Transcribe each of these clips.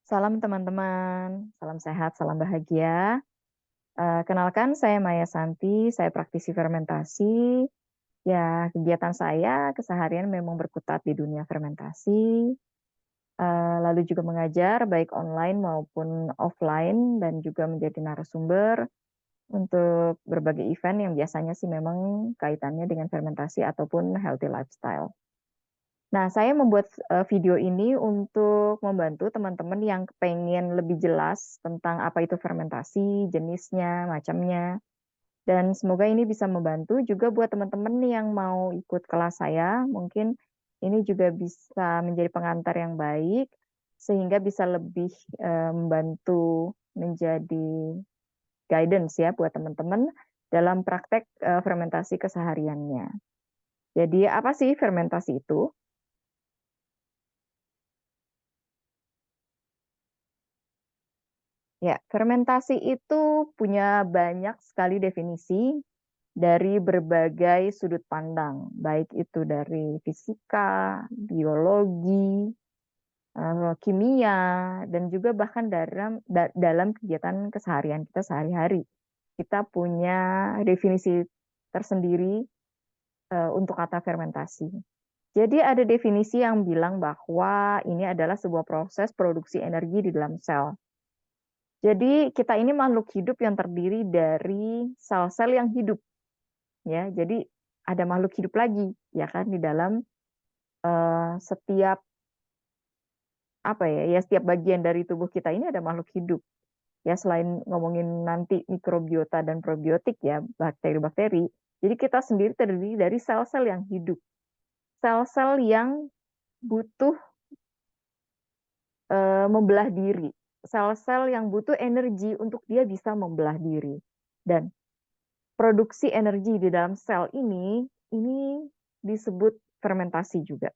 Salam teman-teman, salam sehat, salam bahagia. Kenalkan saya Maya Santi, saya praktisi fermentasi. Ya, kegiatan saya keseharian memang berkutat di dunia fermentasi, lalu juga mengajar baik online maupun offline dan juga menjadi narasumber untuk berbagai event yang biasanya sih memang kaitannya dengan fermentasi ataupun healthy lifestyle. Nah, saya membuat video ini untuk membantu teman-teman yang pengen lebih jelas tentang apa itu fermentasi, jenisnya, macamnya. Dan semoga ini bisa membantu juga buat teman-teman yang mau ikut kelas saya. Mungkin ini juga bisa menjadi pengantar yang baik, sehingga bisa lebih membantu menjadi guidance ya buat teman-teman dalam praktek fermentasi kesehariannya. Jadi apa sih fermentasi itu? Ya, fermentasi itu punya banyak sekali definisi dari berbagai sudut pandang, baik itu dari fisika, biologi, kimia, dan juga bahkan dalam kegiatan keseharian kita sehari-hari. Kita punya definisi tersendiri untuk kata fermentasi. Jadi ada definisi yang bilang bahwa ini adalah sebuah proses produksi energi di dalam sel. Jadi kita ini makhluk hidup yang terdiri dari sel-sel yang hidup, ya. Jadi ada makhluk hidup lagi, ya kan, di dalam setiap apa ya, ya setiap bagian dari tubuh kita ini ada makhluk hidup. Ya selain ngomongin nanti mikrobiota dan probiotik ya, bakteri-bakteri. Jadi kita sendiri terdiri dari sel-sel yang hidup, sel-sel yang butuh membelah diri, sel-sel yang butuh energi untuk dia bisa membelah diri. Dan produksi energi di dalam sel ini disebut fermentasi juga.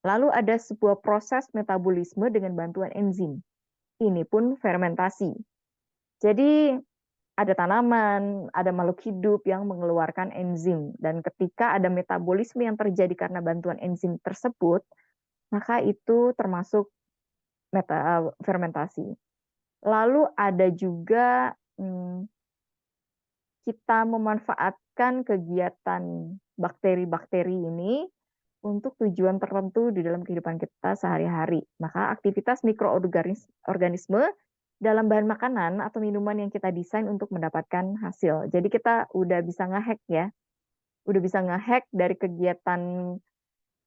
Lalu ada sebuah proses metabolisme dengan bantuan enzim. Ini pun fermentasi. Jadi ada tanaman, ada makhluk hidup yang mengeluarkan enzim. Dan ketika ada metabolisme yang terjadi karena bantuan enzim tersebut, maka itu termasuk fermentasi. Lalu ada juga kita memanfaatkan kegiatan bakteri-bakteri ini untuk tujuan tertentu di dalam kehidupan kita sehari-hari. Maka aktivitas mikroorganisme dalam bahan makanan atau minuman yang kita desain untuk mendapatkan hasil. Jadi kita udah bisa ngehack ya, udah bisa ngehack dari kegiatan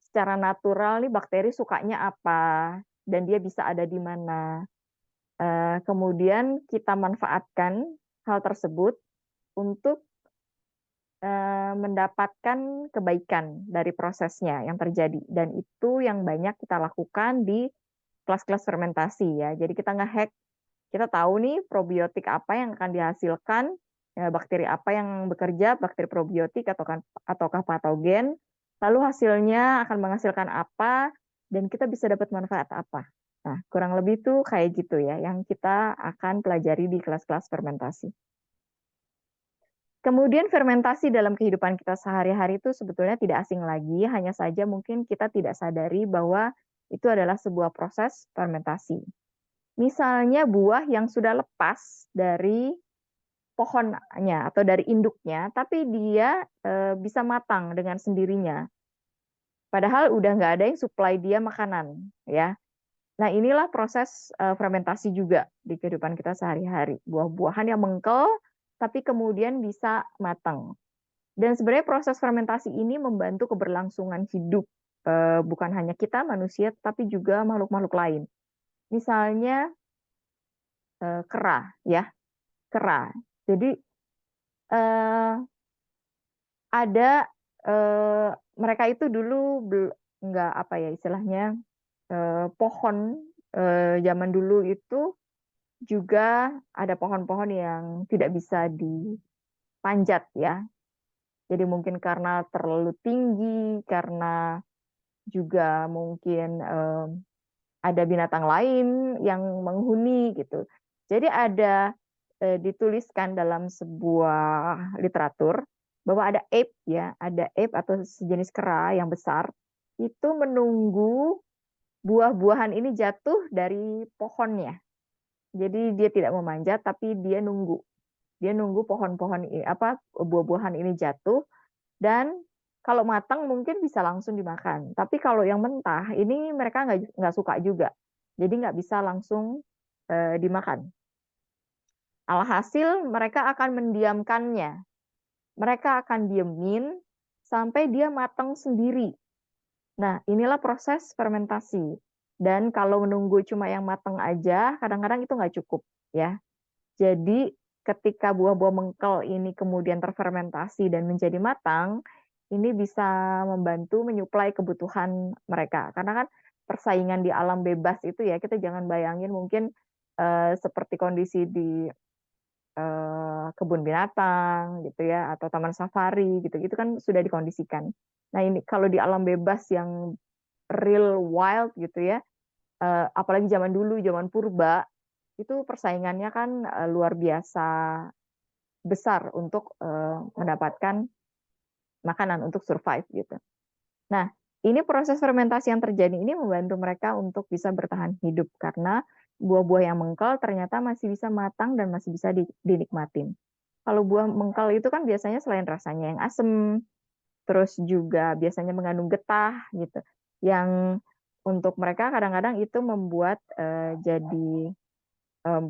secara natural nih bakteri sukanya apa dan dia bisa ada di mana. Kemudian kita manfaatkan hal tersebut untuk mendapatkan kebaikan dari prosesnya yang terjadi. Dan itu yang banyak kita lakukan di kelas-kelas fermentasi ya. Jadi kita ngehack, kita tahu nih probiotik apa yang akan dihasilkan, ya, bakteri apa yang bekerja, bakteri probiotik ataukah patogen, lalu hasilnya akan menghasilkan apa, dan kita bisa dapat manfaat apa. Nah, kurang lebih tuh kayak gitu ya, yang kita akan pelajari di kelas-kelas fermentasi. Kemudian fermentasi dalam kehidupan kita sehari-hari itu sebetulnya tidak asing lagi, hanya saja mungkin kita tidak sadari bahwa itu adalah sebuah proses fermentasi. Misalnya buah yang sudah lepas dari pohonnya atau dari induknya, tapi dia bisa matang dengan sendirinya. Padahal udah nggak ada yang supply dia makanan, ya. Nah inilah proses fermentasi juga di kehidupan kita sehari-hari. Buah-buahan yang mengkel, tapi kemudian bisa matang. Dan sebenarnya proses fermentasi ini membantu keberlangsungan hidup, bukan hanya kita manusia, tapi juga makhluk-makhluk lain. Misalnya kera, ya kera. Jadi eh, ada mereka itu dulu nggak apa ya istilahnya pohon zaman dulu itu juga ada pohon-pohon yang tidak bisa dipanjat ya. Jadi mungkin karena terlalu tinggi, karena juga mungkin ada binatang lain yang menghuni gitu. Jadi ada dituliskan dalam sebuah literatur bahwa ada ape ya, ada ape atau sejenis kera yang besar itu menunggu buah-buahan ini jatuh dari pohonnya. Jadi dia tidak memanjat, tapi dia nunggu. Dia nunggu pohon-pohon buah-buahan ini jatuh, dan kalau matang mungkin bisa langsung dimakan. Tapi kalau yang mentah ini mereka nggak suka juga. Jadi nggak bisa langsung dimakan. Alhasil mereka akan mendiamkannya. Mereka akan diemin sampai dia matang sendiri. Nah, inilah proses fermentasi. Dan kalau menunggu cuma yang matang aja, kadang-kadang itu nggak cukup, ya. Jadi ketika buah-buah mengkel ini kemudian terfermentasi dan menjadi matang, ini bisa membantu menyuplai kebutuhan mereka. Karena kan persaingan di alam bebas itu ya, kita jangan bayangin mungkin seperti kondisi di kebun binatang gitu ya, atau taman safari gitu, itu kan sudah dikondisikan. Nah ini kalau di alam bebas yang real wild gitu ya, apalagi zaman dulu, zaman purba, itu persaingannya kan luar biasa besar untuk mendapatkan makanan untuk survive gitu. Nah, ini proses fermentasi yang terjadi ini membantu mereka untuk bisa bertahan hidup karena buah-buah yang mengkal ternyata masih bisa matang dan masih bisa dinikmatin. Kalau buah mengkal itu kan biasanya selain rasanya yang asem, terus juga biasanya mengandung getah gitu. Yang untuk mereka kadang-kadang itu membuat jadi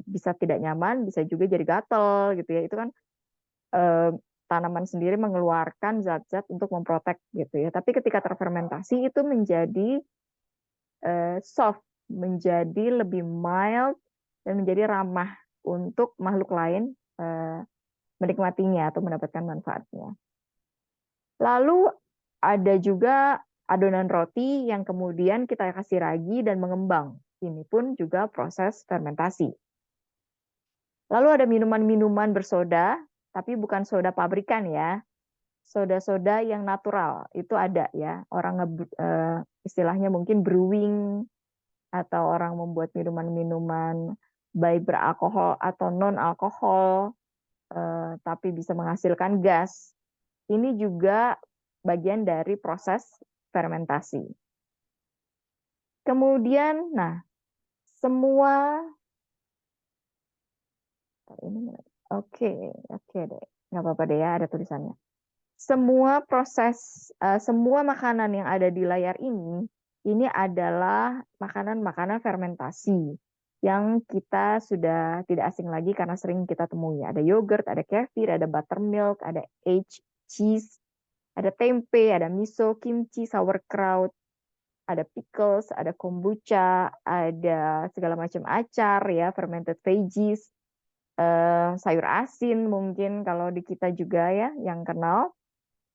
bisa tidak nyaman, bisa juga jadi gatel gitu ya. Itu kan eh, tanaman sendiri mengeluarkan zat-zat untuk memprotek gitu ya. Tapi ketika terfermentasi itu menjadi soft, menjadi lebih mild dan menjadi ramah untuk makhluk lain menikmatinya atau mendapatkan manfaatnya. Lalu ada juga adonan roti yang kemudian kita kasih ragi dan mengembang. Ini pun juga proses fermentasi. Lalu ada minuman-minuman bersoda, tapi bukan soda pabrikan ya. Soda-soda yang natural itu ada ya. Orang istilahnya mungkin brewing atau orang membuat minuman-minuman baik beralkohol atau non alkohol tapi bisa menghasilkan gas. Ini juga bagian dari proses fermentasi. Kemudian, nah, semua ini oke, oke deh, nggak apa-apa deh ya, ada tulisannya. Semua makanan yang ada di layar ini adalah makanan-makanan fermentasi yang kita sudah tidak asing lagi karena sering kita temui. Ada yogurt, ada kefir, ada buttermilk, ada aged cheese, ada tempe, ada miso, kimchi, sauerkraut, ada pickles, ada kombucha, ada segala macam acar ya, fermented veggies, sayur asin mungkin kalau di kita juga ya yang kenal.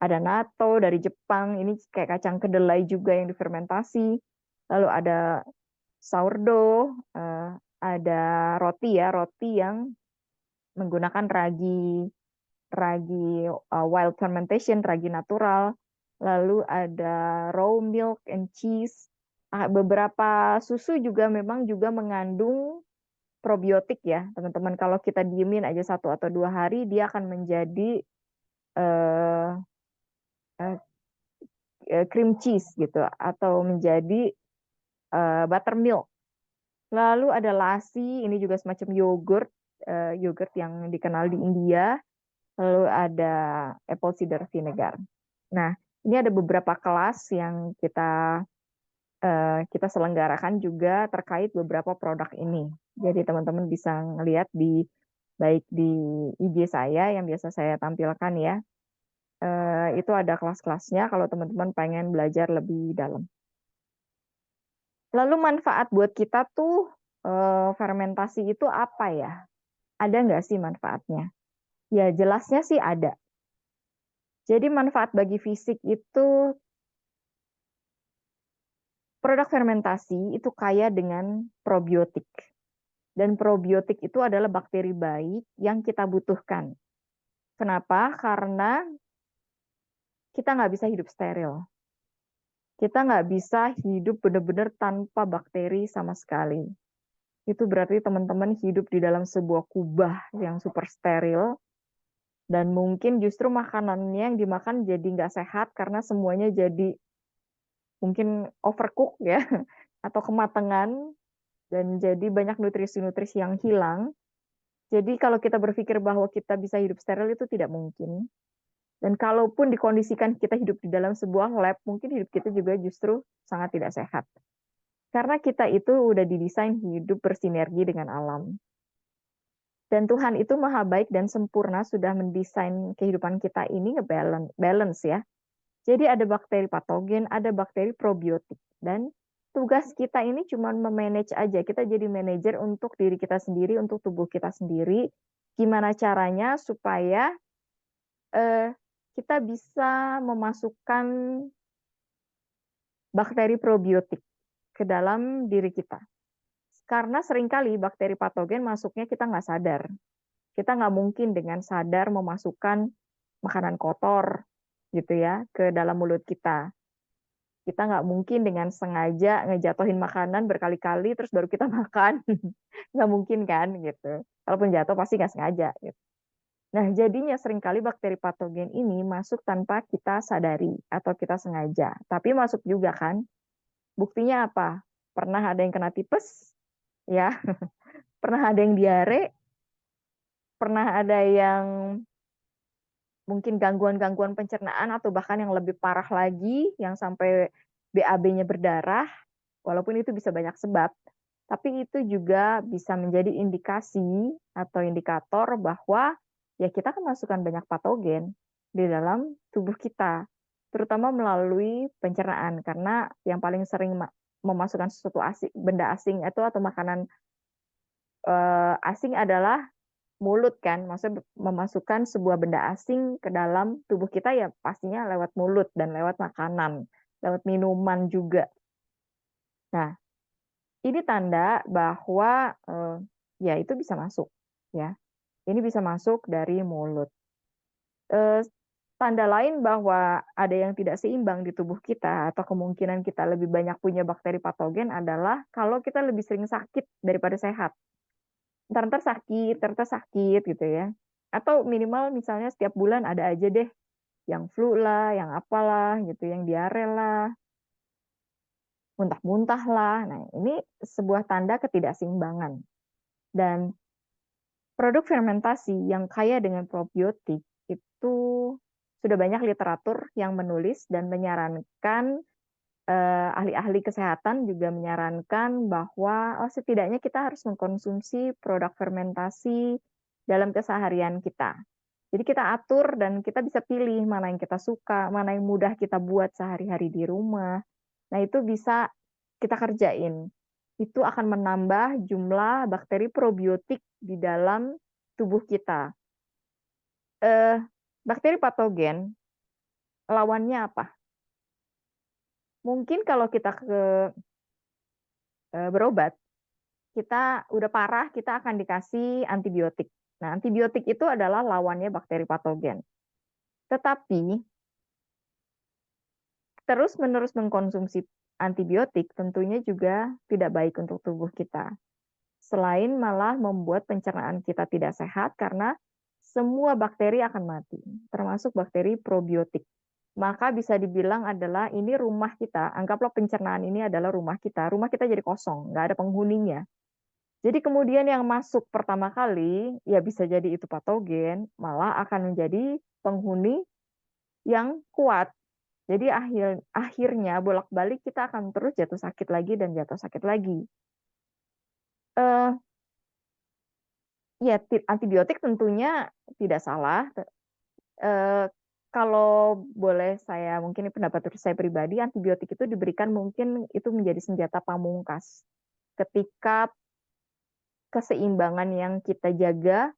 Ada natto dari Jepang, ini kayak kacang kedelai juga yang difermentasi. Lalu ada sourdough, ada roti ya, roti yang menggunakan ragi wild fermentation, ragi natural. Lalu ada raw milk and cheese. Beberapa susu juga memang juga mengandung probiotik ya, teman-teman. Kalau kita diemin aja 1 atau 2 hari, dia akan menjadi eh, eh, cream cheese gitu, atau menjadi buttermilk. Lalu ada lassi, ini juga semacam yogurt, yogurt yang dikenal di India. Lalu ada apple cider vinegar. Nah, ini ada beberapa kelas yang kita selenggarakan juga terkait beberapa produk ini. Jadi teman-teman bisa ngelihat baik di IG saya yang biasa saya tampilkan ya. Itu ada kelas-kelasnya kalau teman-teman pengen belajar lebih dalam. Lalu manfaat buat kita tuh fermentasi itu apa ya? Ada nggak sih manfaatnya? Ya jelasnya sih ada. Jadi manfaat bagi fisik itu produk fermentasi itu kaya dengan probiotik. Dan probiotik itu adalah bakteri baik yang kita butuhkan. Kenapa? Karena kita nggak bisa hidup steril. Kita nggak bisa hidup benar-benar tanpa bakteri sama sekali. Itu berarti teman-teman hidup di dalam sebuah kubah yang super steril, dan mungkin justru makanannya yang dimakan jadi nggak sehat karena semuanya jadi mungkin overcook ya, atau kematangan dan jadi banyak nutrisi-nutrisi yang hilang. Jadi kalau kita berpikir bahwa kita bisa hidup steril itu tidak mungkin. Dan kalaupun dikondisikan kita hidup di dalam sebuah lab, mungkin hidup kita juga justru sangat tidak sehat. Karena kita itu udah didesain hidup bersinergi dengan alam. Dan Tuhan itu maha baik dan sempurna sudah mendesain kehidupan kita ini balance ya. Jadi ada bakteri patogen, ada bakteri probiotik. Dan tugas kita ini cuma memanage aja. Kita jadi manajer untuk diri kita sendiri, untuk tubuh kita sendiri. Gimana caranya supaya kita bisa memasukkan bakteri probiotik ke dalam diri kita. Karena seringkali bakteri patogen masuknya kita nggak sadar. Kita nggak mungkin dengan sadar memasukkan makanan kotor gitu ya ke dalam mulut kita. Kita nggak mungkin dengan sengaja ngejatuhin makanan berkali-kali terus baru kita makan. Nggak mungkin kan gitu. Kalaupun jatuh pasti nggak sengaja gitu. Nah, jadinya seringkali bakteri patogen ini masuk tanpa kita sadari atau kita sengaja. Tapi masuk juga kan. Buktinya apa? Pernah ada yang kena tipes, ya. Pernah ada yang diare, pernah ada yang mungkin gangguan-gangguan pencernaan atau bahkan yang lebih parah lagi, yang sampai BAB-nya berdarah, walaupun itu bisa banyak sebab. Tapi itu juga bisa menjadi indikasi atau indikator bahwa ya kita kemasukan banyak patogen di dalam tubuh kita, terutama melalui pencernaan karena yang paling sering memasukkan sesuatu asing, benda asing itu atau makanan asing adalah mulut kan, maksudnya memasukkan sebuah benda asing ke dalam tubuh kita ya pastinya lewat mulut dan lewat makanan, lewat minuman juga. Nah, ini tanda bahwa, ya itu bisa masuk, ya. Ini bisa masuk dari mulut. Tanda lain bahwa ada yang tidak seimbang di tubuh kita atau kemungkinan kita lebih banyak punya bakteri patogen adalah kalau kita lebih sering sakit daripada sehat. Entar sakit gitu ya. Atau minimal misalnya setiap bulan ada aja deh yang flu lah, yang apalah gitu, yang diare lah, muntah-muntah lah. Nah, ini sebuah tanda ketidakseimbangan. Dan produk fermentasi yang kaya dengan probiotik itu sudah banyak literatur yang menulis dan menyarankan ahli-ahli kesehatan juga menyarankan bahwa setidaknya kita harus mengkonsumsi produk fermentasi dalam keseharian kita. Jadi kita atur dan kita bisa pilih mana yang kita suka, mana yang mudah kita buat sehari-hari di rumah. Nah, itu bisa kita kerjain. Itu akan menambah jumlah bakteri probiotik di dalam tubuh kita. Eh, Bakteri patogen, lawannya apa? Mungkin kalau kita berobat, kita udah parah, kita akan dikasih antibiotik. Nah, antibiotik itu adalah lawannya bakteri patogen. Tetapi terus-menerus mengkonsumsi antibiotik tentunya juga tidak baik untuk tubuh kita. Selain malah membuat pencernaan kita tidak sehat karena semua bakteri akan mati, termasuk bakteri probiotik. Maka bisa dibilang adalah ini rumah kita, anggaplah pencernaan ini adalah rumah kita jadi kosong, nggak ada penghuninya. Jadi kemudian yang masuk pertama kali, ya bisa jadi itu patogen, malah akan menjadi penghuni yang kuat. Jadi akhirnya bolak-balik kita akan terus jatuh sakit lagi dan jatuh sakit lagi. Eh, Ya, antibiotik tentunya tidak salah. Eh, Kalau boleh saya, mungkin ini pendapat saya pribadi, antibiotik itu diberikan mungkin itu menjadi senjata pamungkas. Ketika keseimbangan yang kita jaga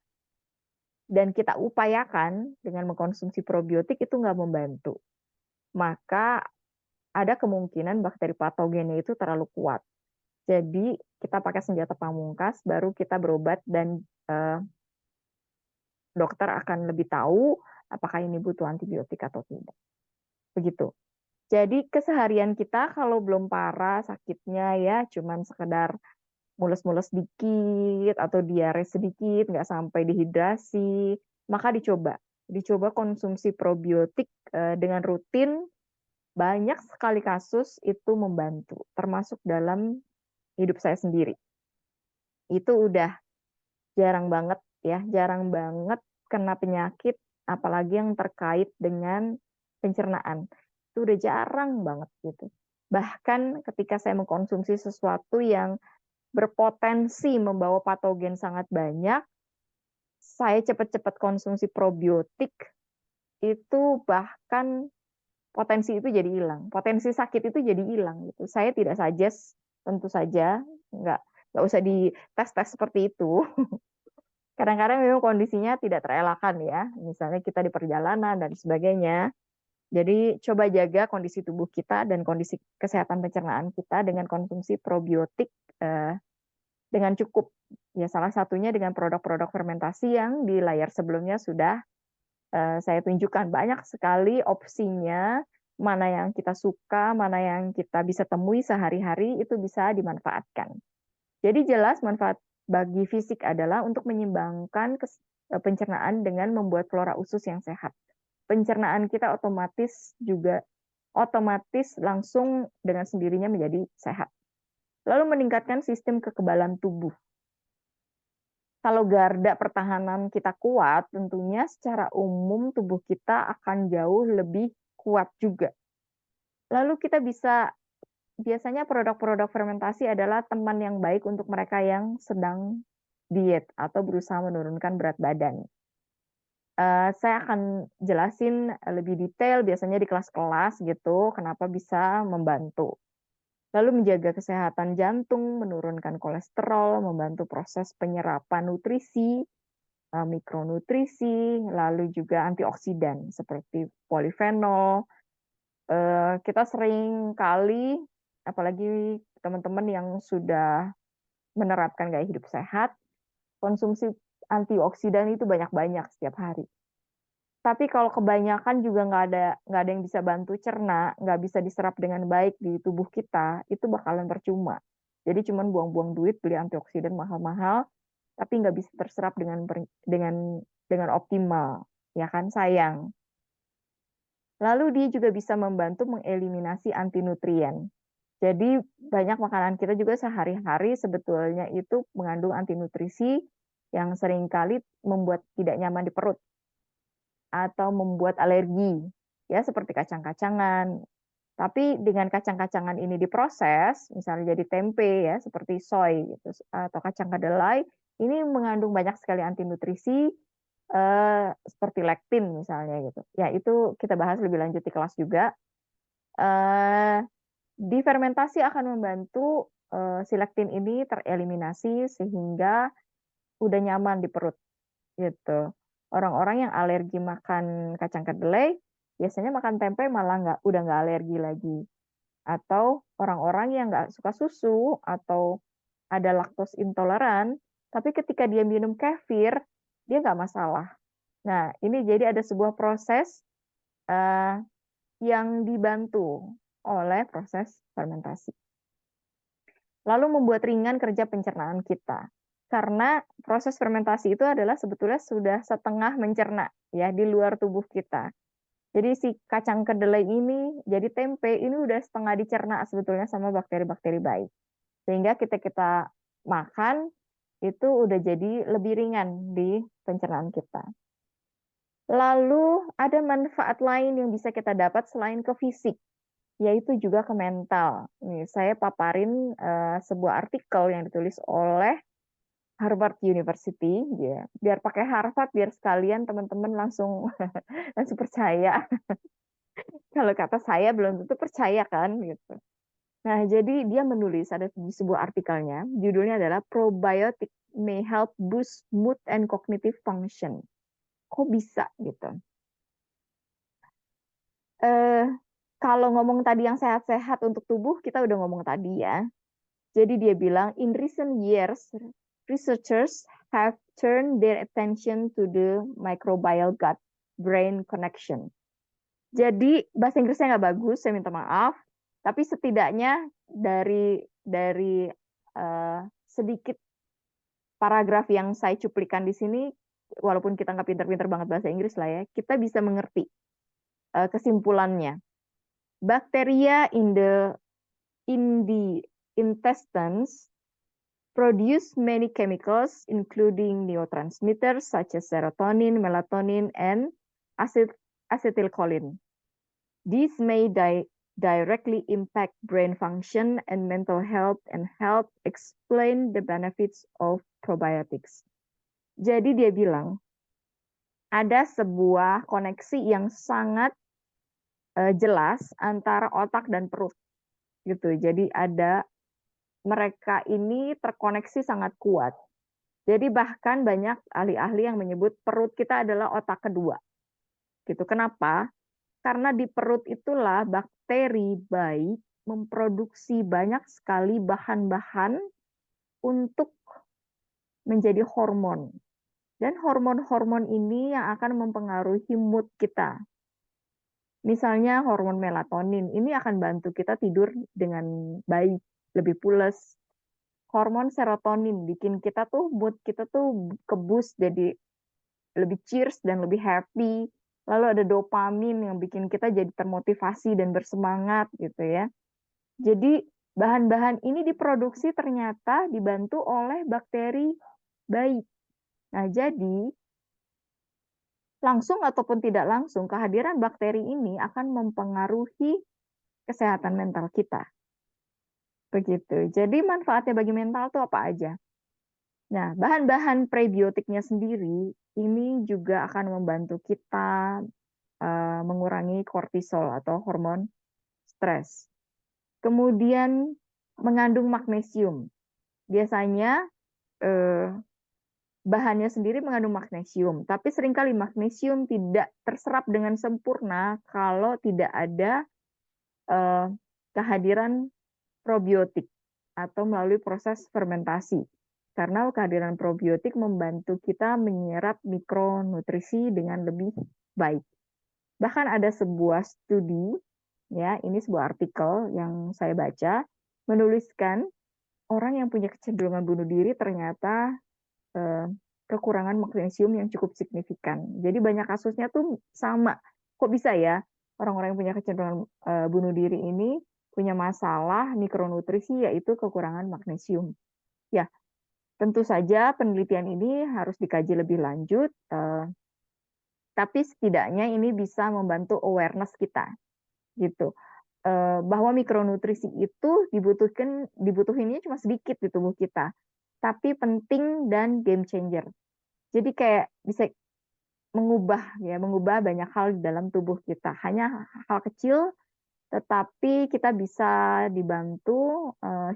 dan kita upayakan dengan mengkonsumsi probiotik itu nggak membantu. Maka ada kemungkinan bakteri patogennya itu terlalu kuat. Jadi kita pakai senjata pamungkas, baru kita berobat dan dokter akan lebih tahu apakah ini butuh antibiotik atau tidak. Begitu. Jadi keseharian kita kalau belum parah sakitnya ya cuman sekedar mules-mules dikit atau diare sedikit, nggak sampai dehidrasi, maka dicoba. Dicoba konsumsi probiotik dengan rutin banyak sekali kasus itu membantu, termasuk dalam hidup saya sendiri. Itu udah jarang banget ya, jarang banget kena penyakit, apalagi yang terkait dengan pencernaan. Itu udah jarang banget gitu. Bahkan ketika saya mengkonsumsi sesuatu yang berpotensi membawa patogen sangat banyak, saya cepat-cepat konsumsi probiotik, itu bahkan potensi itu jadi hilang. Potensi sakit itu jadi hilang gitu. Saya tidak suggest, tentu saja, nggak usah dites-tes seperti itu. Kadang-kadang memang kondisinya tidak terelakkan ya, misalnya kita di perjalanan dan sebagainya. Jadi coba jaga kondisi tubuh kita dan kondisi kesehatan pencernaan kita dengan konsumsi probiotik dengan cukup. Ya salah satunya dengan produk-produk fermentasi yang di layar sebelumnya sudah saya tunjukkan. Banyak sekali opsinya, mana yang kita suka, mana yang kita bisa temui sehari-hari, itu bisa dimanfaatkan. Jadi jelas manfaat bagi fisik adalah untuk menyeimbangkan pencernaan dengan membuat flora usus yang sehat. Pencernaan kita otomatis langsung dengan sendirinya menjadi sehat. Lalu meningkatkan sistem kekebalan tubuh. Kalau garda pertahanan kita kuat, tentunya secara umum tubuh kita akan jauh lebih kuat juga. Lalu kita biasanya produk-produk fermentasi adalah teman yang baik untuk mereka yang sedang diet atau berusaha menurunkan berat badan. Saya akan jelasin lebih detail biasanya di kelas-kelas gitu, kenapa bisa membantu. Lalu menjaga kesehatan jantung, menurunkan kolesterol, membantu proses penyerapan nutrisi, mikronutrisi, lalu juga antioksidan seperti polifenol. Kita sering kali, apalagi teman-teman yang sudah menerapkan gaya hidup sehat, konsumsi antioksidan itu banyak-banyak setiap hari. Tapi kalau kebanyakan juga nggak ada yang bisa bantu cerna, nggak bisa diserap dengan baik di tubuh kita, itu bakalan percuma. Jadi cuma buang-buang duit beli antioksidan mahal-mahal, tapi nggak bisa terserap dengan optimal, ya kan sayang. Lalu dia juga bisa membantu mengeliminasi antinutrien. Jadi banyak makanan kita juga sehari-hari sebetulnya itu mengandung antinutrisi yang seringkali membuat tidak nyaman di perut atau membuat alergi, ya seperti kacang-kacangan. Tapi dengan kacang-kacangan ini diproses, misalnya jadi tempe ya, seperti soy gitu, atau kacang kedelai, ini mengandung banyak sekali antinutrisi seperti lektin misalnya gitu. Ya itu kita bahas lebih lanjut di kelas juga. Difermentasi akan membantu si lektin ini tereliminasi sehingga udah nyaman di perut gitu. Orang-orang yang alergi makan kacang kedelai biasanya makan tempe malah udah nggak alergi lagi. Atau orang-orang yang nggak suka susu atau ada laktos intoleran, tapi ketika dia minum kefir, dia nggak masalah. Nah, ini jadi ada sebuah proses yang dibantu oleh proses fermentasi. Lalu membuat ringan kerja pencernaan kita. Karena proses fermentasi itu adalah sebetulnya sudah setengah mencerna ya di luar tubuh kita. Jadi si kacang kedelai ini jadi tempe ini udah setengah dicerna sebetulnya sama bakteri-bakteri baik. Sehingga kita makan itu udah jadi lebih ringan di pencernaan kita. Lalu ada manfaat lain yang bisa kita dapat selain ke fisik, yaitu juga ke mental. Nih, saya paparin sebuah artikel yang ditulis oleh Harvard University, ya. Biar pakai Harvard, biar sekalian teman-teman langsung langsung percaya. Kalau kata saya belum tentu percaya kan, gitu. Nah, jadi dia menulis ada di sebuah artikelnya, judulnya adalah Probiotic may help boost mood and cognitive function. Kok bisa gitu? Kalau ngomong tadi yang sehat-sehat untuk tubuh, kita udah ngomong tadi ya. Jadi dia bilang, in recent years, researchers have turned their attention to the microbial gut-brain connection. Jadi bahasa Inggrisnya nggak bagus, saya minta maaf. Tapi setidaknya dari sedikit paragraf yang saya cuplikan di sini, walaupun kita nggak pinter-pinter banget bahasa Inggris lah ya, kita bisa mengerti kesimpulannya. bacteria in the intestines produce many chemicals, including neurotransmitters such as serotonin, melatonin, and acetylcholine. These may directly impact brain function and mental health and help explain the benefits of probiotics. Jadi dia bilang, ada sebuah koneksi yang sangat jelas antara otak dan perut. Gitu. Jadi mereka ini terkoneksi sangat kuat. Jadi bahkan banyak ahli-ahli yang menyebut perut kita adalah otak kedua. Gitu. Kenapa? Karena di perut itulah bakteri baik memproduksi banyak sekali bahan-bahan untuk menjadi hormon. Dan hormon-hormon ini yang akan mempengaruhi mood kita. Misalnya hormon melatonin, ini akan bantu kita tidur dengan baik, lebih pules. Hormon serotonin bikin kita tuh mood kita tuh ke-boost jadi lebih cheers dan lebih happy. Lalu ada dopamin yang bikin kita jadi termotivasi dan bersemangat gitu ya. Jadi bahan-bahan ini diproduksi ternyata dibantu oleh bakteri baik. Nah, jadi langsung ataupun tidak langsung kehadiran bakteri ini akan mempengaruhi kesehatan mental kita. Begitu. Jadi manfaatnya bagi mental itu apa aja? Nah, bahan-bahan prebiotiknya sendiri ini juga akan membantu kita mengurangi kortisol atau hormon stres. Kemudian mengandung magnesium. Biasanya bahannya sendiri mengandung magnesium, tapi seringkali magnesium tidak terserap dengan sempurna kalau tidak ada kehadiran probiotik atau melalui proses fermentasi. Karena kehadiran probiotik membantu kita menyerap mikronutrisi dengan lebih baik. Bahkan ada sebuah studi, ya, ini sebuah artikel yang saya baca, menuliskan orang yang punya kecenderungan bunuh diri ternyata kekurangan magnesium yang cukup signifikan. Jadi banyak kasusnya tuh sama. Kok bisa ya orang-orang yang punya kecenderungan bunuh diri ini punya masalah mikronutrisi yaitu kekurangan magnesium. Ya, tentu saja penelitian ini harus dikaji lebih lanjut, tapi setidaknya ini bisa membantu awareness kita, gitu. Bahwa mikronutrisi itu dibutuhinnya cuma sedikit di tubuh kita, tapi penting dan game changer. Jadi kayak bisa mengubah banyak hal di dalam tubuh kita. Hanya hal kecil, tetapi kita bisa dibantu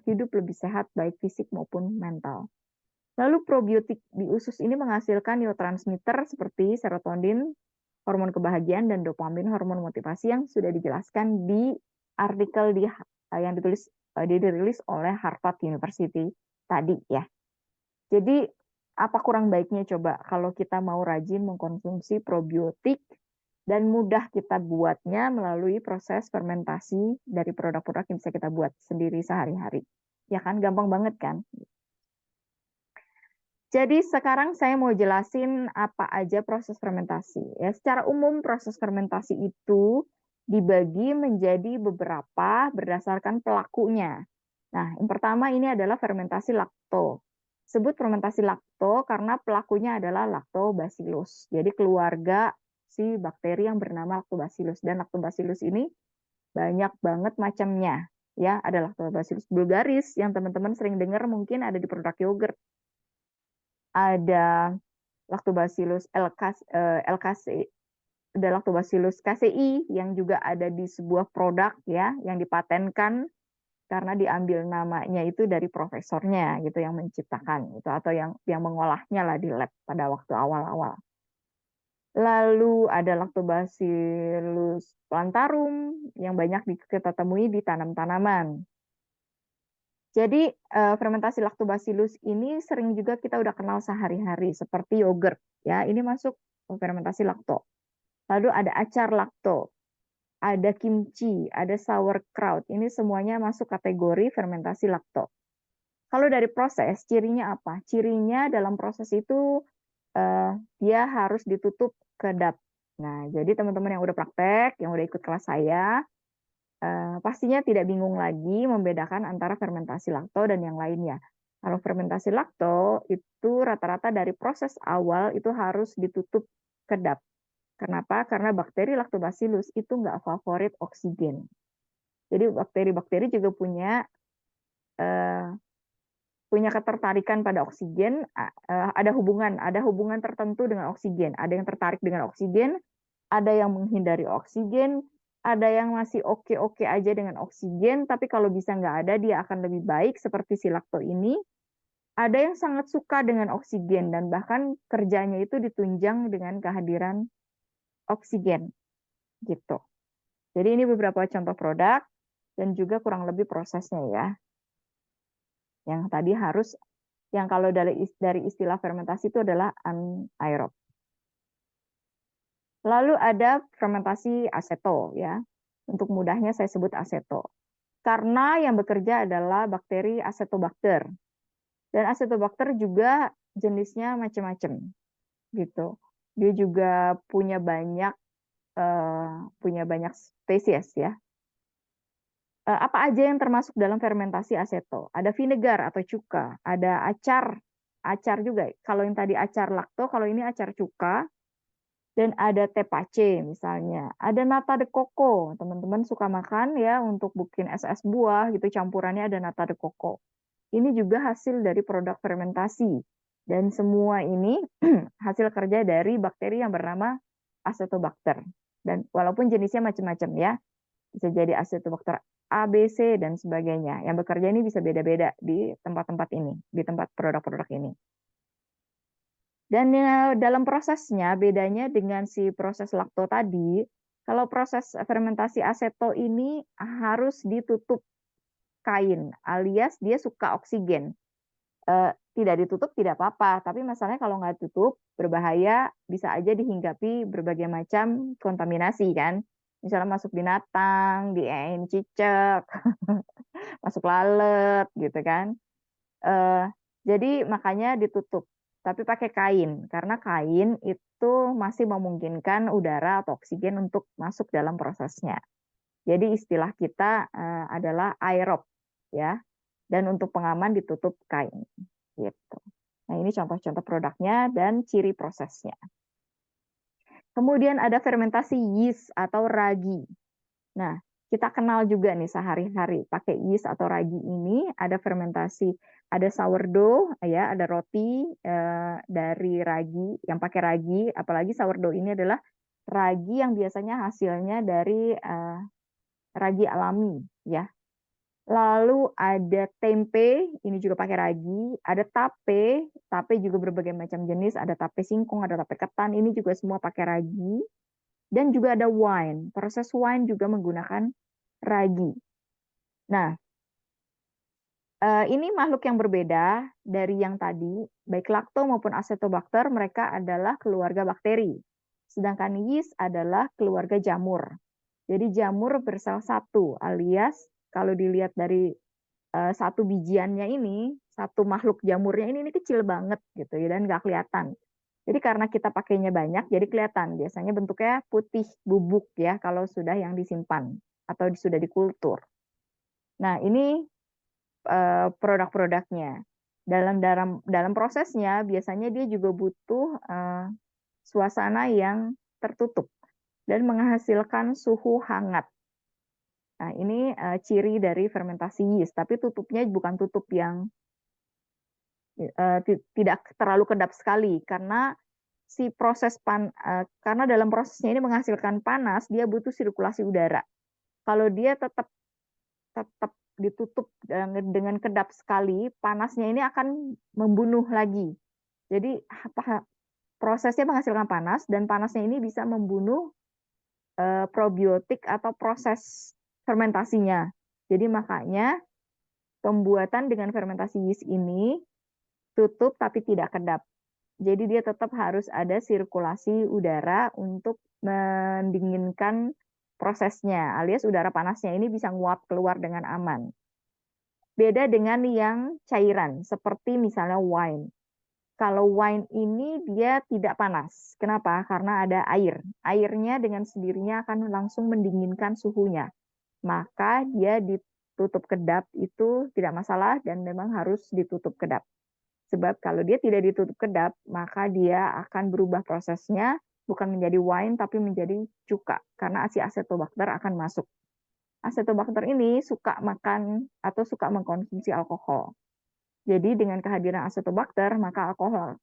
hidup lebih sehat baik fisik maupun mental. Lalu probiotik di usus ini menghasilkan neurotransmitter seperti serotonin, hormon kebahagiaan, dan dopamin, hormon motivasi yang sudah dijelaskan di artikel yang dirilis oleh Harvard University tadi ya. Jadi apa kurang baiknya coba kalau kita mau rajin mengkonsumsi probiotik dan mudah kita buatnya melalui proses fermentasi dari produk-produk yang bisa kita buat sendiri sehari-hari. Ya kan, gampang banget kan? Jadi sekarang saya mau jelasin apa aja proses fermentasi. Ya, secara umum proses fermentasi itu dibagi menjadi beberapa berdasarkan pelakunya. Nah, yang pertama ini adalah fermentasi lakto. Sebut fermentasi lakto karena pelakunya adalah Lactobacillus. Jadi keluarga si bakteri yang bernama Lactobacillus, dan Lactobacillus ini banyak banget macamnya. Ya, ada Lactobacillus bulgaris yang teman-teman sering dengar mungkin ada di produk yogurt. Ada Lactobacillus ada Lactobacillus KCI yang juga ada di sebuah produk ya yang dipatenkan karena diambil namanya itu dari profesornya gitu yang menciptakan itu atau yang mengolahnya lah di lab pada waktu awal-awal. Lalu ada Lactobacillus plantarum yang banyak kita temui di tanam-tanaman. Jadi fermentasi Lactobacillus ini sering juga kita udah kenal sehari-hari seperti yogurt ya, ini masuk fermentasi lakto. Lalu ada acar lakto, ada kimchi, ada sauerkraut. Ini semuanya masuk kategori fermentasi lakto. Kalau dari proses, cirinya apa? Cirinya dalam proses itu dia harus ditutup kedap. Nah, jadi teman-teman yang udah praktek, yang udah ikut kelas saya, pastinya tidak bingung lagi membedakan antara fermentasi lakto dan yang lainnya. Kalau fermentasi lakto itu rata-rata dari proses awal itu harus ditutup kedap. Kenapa? Karena bakteri Lactobacillus itu nggak favorit oksigen. Jadi bakteri-bakteri juga eh, punya ketertarikan pada oksigen, ada hubungan tertentu dengan oksigen. Ada yang tertarik dengan oksigen, ada yang menghindari oksigen, ada yang masih oke-oke aja dengan oksigen, tapi kalau bisa nggak ada, dia akan lebih baik seperti si lakto ini. Ada yang sangat suka dengan oksigen, dan bahkan kerjanya itu ditunjang dengan kehadiran oksigen, gitu. Jadi ini beberapa contoh produk, dan juga kurang lebih prosesnya ya. Yang tadi harus, yang kalau dari istilah fermentasi itu adalah anaerob. Lalu ada fermentasi aseto ya. Untuk mudahnya saya sebut aseto. Karena yang bekerja adalah bakteri Acetobacter. Dan Acetobacter juga jenisnya macam-macam gitu. Dia juga punya banyak spesies ya. Apa aja yang termasuk dalam fermentasi aseto? Ada vinegar atau cuka, ada acar juga. Kalau yang tadi acar lakto, kalau ini acar cuka. Dan ada tepache misalnya. Ada nata de coco. Teman-teman suka makan ya untuk bikin es buah gitu, campurannya ada nata de coco. Ini juga hasil dari produk fermentasi. Dan semua ini hasil kerja dari bakteri yang bernama Acetobacter. Dan walaupun jenisnya macam-macam ya. Bisa jadi Acetobacter A, B, C, dan sebagainya. Yang bekerja ini bisa beda-beda di tempat-tempat ini, di tempat produk-produk ini. Dan dalam prosesnya, bedanya dengan si proses lakto tadi, kalau proses fermentasi aseto ini harus ditutup kain, alias dia suka oksigen. Tidak ditutup tidak apa-apa, tapi masalahnya kalau nggak tutup, berbahaya, bisa aja dihinggapi berbagai macam kontaminasi kan. Misalnya masuk binatang, di cicak, masuk lalat gitu kan. Jadi makanya ditutup, tapi pakai kain, karena kain itu masih memungkinkan udara atau oksigen untuk masuk dalam prosesnya. Jadi istilah kita adalah aerob, ya. Dan untuk pengaman ditutup kain, gitu. Nah ini contoh-contoh produknya dan ciri prosesnya. Kemudian ada fermentasi yeast atau ragi. Nah, kita kenal juga nih sehari-hari pakai yeast atau ragi ini, ada fermentasi, ada sourdough ya, ada roti dari ragi yang pakai ragi, apalagi sourdough ini adalah ragi yang biasanya hasilnya dari ragi alami ya. Lalu ada tempe, ini juga pakai ragi, ada tape juga berbagai macam jenis, ada tape singkong, ada tape ketan, ini juga semua pakai ragi. Dan juga ada wine, proses wine juga menggunakan ragi. Nah, ini makhluk yang berbeda dari yang tadi, baik lakto maupun acetobacter, mereka adalah keluarga bakteri. Sedangkan yeast adalah keluarga jamur. Jadi jamur bersel satu, alias kalau dilihat dari satu bijiannya ini, satu makhluk jamurnya ini kecil banget gitu ya, dan nggak kelihatan. Jadi karena kita pakainya banyak, jadi kelihatan. Biasanya bentuknya putih bubuk ya, kalau sudah yang disimpan atau sudah dikultur. Nah, ini produk-produknya. Dalam prosesnya biasanya dia juga butuh suasana yang tertutup dan menghasilkan suhu hangat. Nah, ini ciri dari fermentasi yeast, tapi tutupnya bukan tutup yang tidak terlalu kedap sekali karena karena dalam prosesnya ini menghasilkan panas, dia butuh sirkulasi udara. Kalau dia tetap ditutup dengan kedap sekali, panasnya ini akan membunuh lagi. Jadi prosesnya menghasilkan panas, dan panasnya ini bisa membunuh probiotik atau proses fermentasinya. Jadi makanya pembuatan dengan fermentasi yeast ini tutup tapi tidak kedap. Jadi dia tetap harus ada sirkulasi udara untuk mendinginkan prosesnya, alias udara panasnya ini bisa nguap keluar dengan aman. Beda dengan yang cairan, seperti misalnya wine. Kalau wine ini dia tidak panas. Kenapa? Karena ada air. Airnya dengan sendirinya akan langsung mendinginkan suhunya. maka dia ditutup kedap itu tidak masalah dan memang harus ditutup kedap. Sebab kalau dia tidak ditutup kedap, maka dia akan berubah prosesnya, bukan menjadi wine, tapi menjadi cuka. Karena si acetobacter akan masuk. Acetobacter ini suka makan atau suka mengkonsumsi alkohol. Jadi dengan kehadiran acetobacter, maka alkohol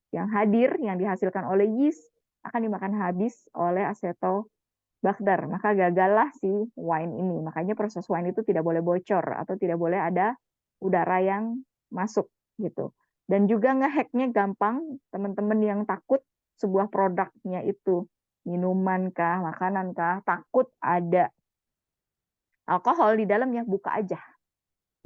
yang hadir, yang dihasilkan oleh yeast, akan dimakan habis oleh acetobacter. Maka gagallah si wine ini. Makanya proses wine itu tidak boleh bocor atau tidak boleh ada udara yang masuk gitu. Dan juga ngehacknya gampang, teman-teman yang takut sebuah produknya itu minuman kah, makanan kah, takut ada alkohol di dalamnya, buka aja.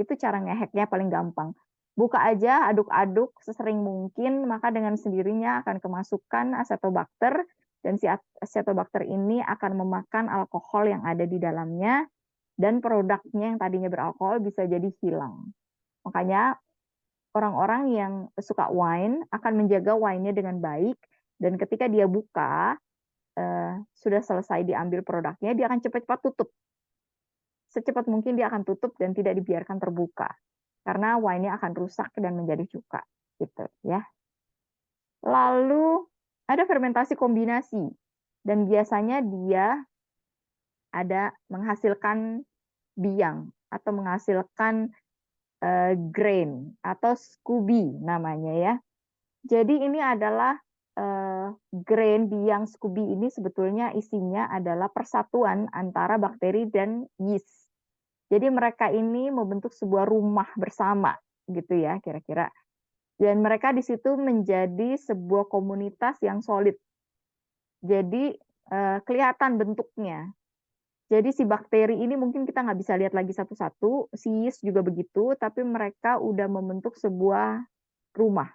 Itu cara ngehacknya paling gampang. Buka aja, aduk-aduk sesering mungkin, maka dengan sendirinya akan kemasukan acetobacter, dan si acetobacter ini akan memakan alkohol yang ada di dalamnya, dan produknya yang tadinya beralkohol bisa jadi hilang. Makanya orang-orang yang suka wine akan menjaga wine-nya dengan baik, dan ketika dia buka, sudah selesai diambil produknya, dia akan cepat-cepat tutup. Secepat mungkin dia akan tutup dan tidak dibiarkan terbuka. Karena wine-nya akan rusak dan menjadi cuka. Gitu ya. Lalu ada fermentasi kombinasi. Dan biasanya dia ada menghasilkan biang atau menghasilkan grain atau scubi namanya ya. Jadi ini adalah grain biang scubi ini sebetulnya isinya adalah persatuan antara bakteri dan yeast. Jadi mereka ini membentuk sebuah rumah bersama gitu ya kira-kira. Dan mereka di situ menjadi sebuah komunitas yang solid. Jadi kelihatan bentuknya. Jadi si bakteri ini mungkin kita nggak bisa lihat lagi satu-satu, si yeast juga begitu, tapi mereka udah membentuk sebuah rumah.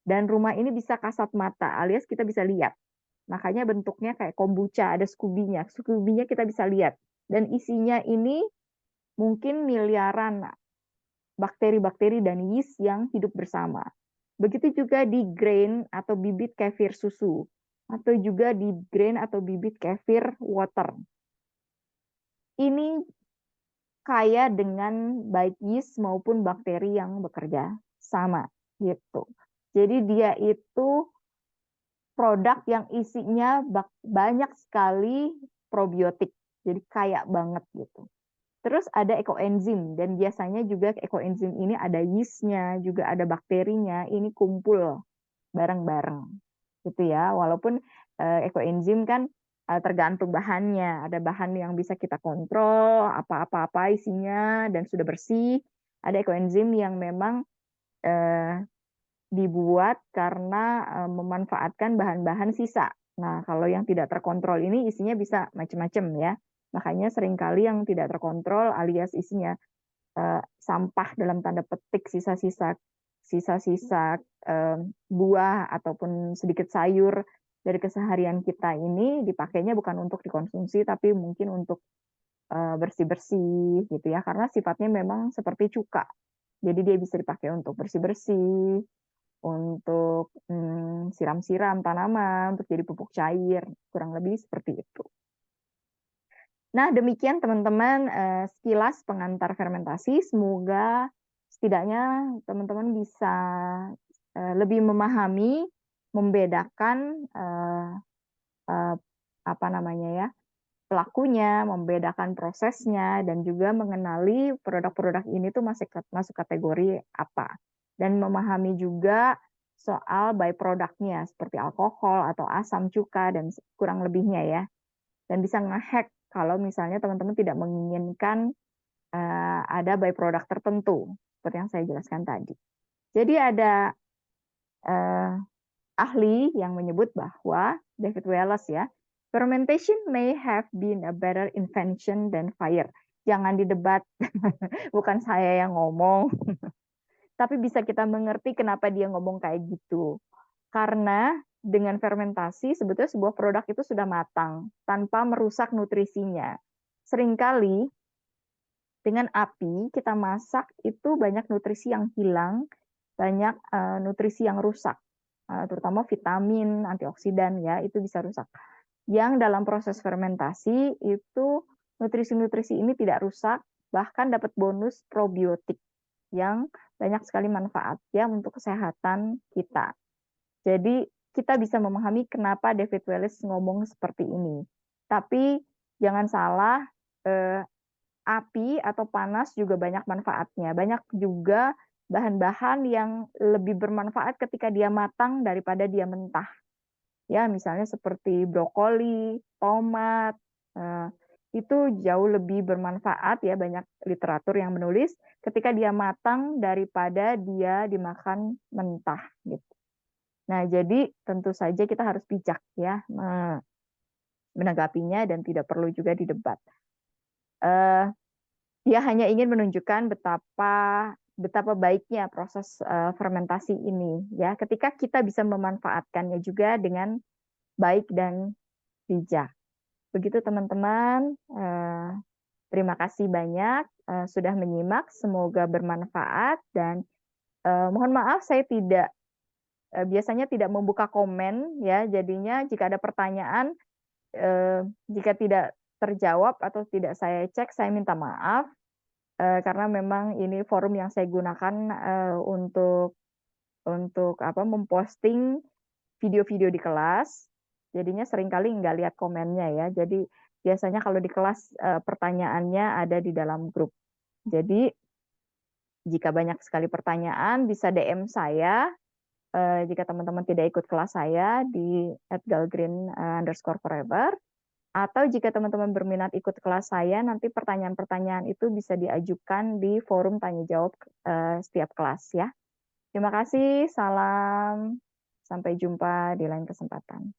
Dan rumah ini bisa kasat mata, alias kita bisa lihat. Makanya bentuknya kayak kombucha, ada skubinya. Skubinya kita bisa lihat. Dan isinya ini mungkin miliaran bakteri-bakteri dan yeast yang hidup bersama. Begitu juga di grain atau bibit kefir susu, atau juga di grain atau bibit kefir water. Ini kaya dengan baik yeast maupun bakteri yang bekerja sama gitu. Jadi dia itu produk yang isinya banyak sekali probiotik. Jadi kaya banget gitu. Terus ada ekoenzim dan biasanya juga ekoenzim ini ada yeast-nya, juga ada bakterinya, ini kumpul bareng-bareng. Gitu ya. Walaupun ekoenzim kan tergantung bahannya. Ada bahan yang bisa kita kontrol, apa-apa isinya dan sudah bersih. Ada ekoenzim yang memang dibuat karena memanfaatkan bahan-bahan sisa. Nah, kalau yang tidak terkontrol ini isinya bisa macam-macam ya. Makanya seringkali yang tidak terkontrol alias isinya sampah dalam tanda petik sisa-sisa buah ataupun sedikit sayur dari keseharian kita ini dipakainya bukan untuk dikonsumsi tapi mungkin untuk bersih-bersih gitu ya karena sifatnya memang seperti cuka. Jadi dia bisa dipakai untuk bersih-bersih, untuk siram-siram tanaman, untuk jadi pupuk cair, kurang lebih seperti itu. Nah, demikian teman-teman sekilas pengantar fermentasi. Semoga setidaknya teman-teman bisa lebih memahami, membedakan apa namanya ya pelakunya, membedakan prosesnya, dan juga mengenali produk-produk ini tuh masuk kategori apa. Dan memahami juga soal byproduct-nya, seperti alkohol atau asam cuka, dan kurang lebihnya ya. Dan bisa ngehack kalau misalnya teman-teman tidak menginginkan ada byproduct tertentu, seperti yang saya jelaskan tadi. Jadi ada ahli yang menyebut bahwa, David Wallace ya, fermentation may have been a better invention than fire. Jangan didebat, bukan saya yang ngomong. Tapi bisa kita mengerti kenapa dia ngomong kayak gitu. Karena dengan fermentasi sebetulnya sebuah produk itu sudah matang tanpa merusak nutrisinya. Seringkali dengan api kita masak itu banyak nutrisi yang hilang, banyak nutrisi yang rusak. Terutama vitamin, antioksidan ya, itu bisa rusak. Yang dalam proses fermentasi itu nutrisi-nutrisi ini tidak rusak, bahkan dapat bonus probiotik yang banyak sekali manfaat ya untuk kesehatan kita. Jadi kita bisa memahami kenapa David Wallace ngomong seperti ini. Tapi jangan salah, eee, api atau panas juga banyak manfaatnya. Banyak juga bahan-bahan yang lebih bermanfaat ketika dia matang daripada dia mentah. Ya, misalnya seperti brokoli, tomat, eee, itu jauh lebih bermanfaat ya, banyak literatur yang menulis ketika dia matang daripada dia dimakan mentah, gitu. Nah, jadi tentu saja kita harus bijak ya, menanggapinya dan tidak perlu juga didebat. Eee, Dia hanya ingin menunjukkan betapa betapa baiknya proses, fermentasi ini ya, ketika kita bisa memanfaatkannya juga dengan baik dan bijak. Begitu teman-teman, terima kasih banyak, sudah menyimak, semoga bermanfaat dan, mohon maaf saya tidak biasanya tidak membuka komen ya, jadinya jika ada pertanyaan, jika tidak terjawab atau tidak saya cek, saya minta maaf, karena memang ini forum yang saya gunakan, untuk apa, memposting video-video di kelas, jadinya seringkali nggak lihat komennya ya. Jadi biasanya kalau di kelas, pertanyaannya ada di dalam grup. Jadi jika banyak sekali pertanyaan bisa DM saya, jika teman-teman tidak ikut kelas saya di @galgreen_forever, atau jika teman-teman berminat ikut kelas saya, nanti pertanyaan-pertanyaan itu bisa diajukan di forum tanya jawab, setiap kelas ya. Terima kasih, salam, sampai jumpa di lain kesempatan.